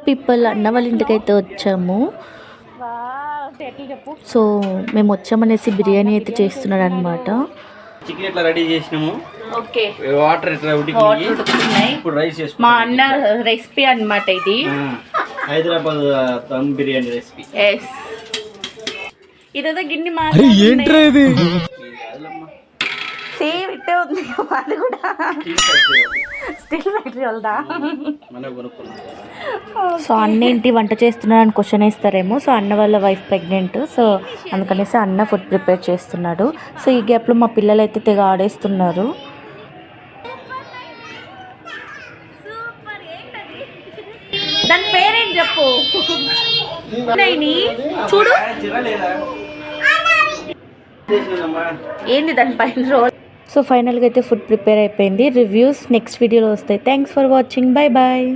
People అన్న వాళ్ళ ఇంటికైతే వచ్చాము. సో మేము వచ్చామనేసి బిర్యానీ అయితే చేస్తున్నాడు అనమాట. చికెన్ ఎట్లా రెడీ చేసినాము. ఓకే, వాటర్ ఎట్లా ఉడుకుతున్నాయి. ఇప్పుడు రైస్ చేసుకుంటాం. మా అన్న రెసిపీ అన్నమాట ఇది. హైదరాబాద్ దమ్ బిర్యానీ రెసిపీ. ఇదేదో గిన్నె సేమ్ ఇట్టే ఉంది. అది కూడా స్టీల్ ఫ్యాక్టరీ వాళ్ళదా. సో అన్న ఏంటి వంట చేస్తున్నాడని క్వశ్చన్ వేస్తారేమో. సో అన్న వాళ్ళ వైఫ్ ప్రెగ్నెంట్, సో అందుకనేసి అన్న ఫుడ్ ప్రిపేర్ చేస్తున్నాడు. సో ఈ గ్యాప్లో మా పిల్లలు అయితే తెగ ఆడేస్తున్నారు. దాని పేరేం చెప్పు. చూడు ఏంది దాని పైన రోల్. సో ఫైనల్గా అయితే ఫుడ్ ప్రిపేర్ అయిపోయింది. రివ్యూస్ నెక్స్ట్ వీడియోలో వస్తాయి. Thanks for watching. Bye bye.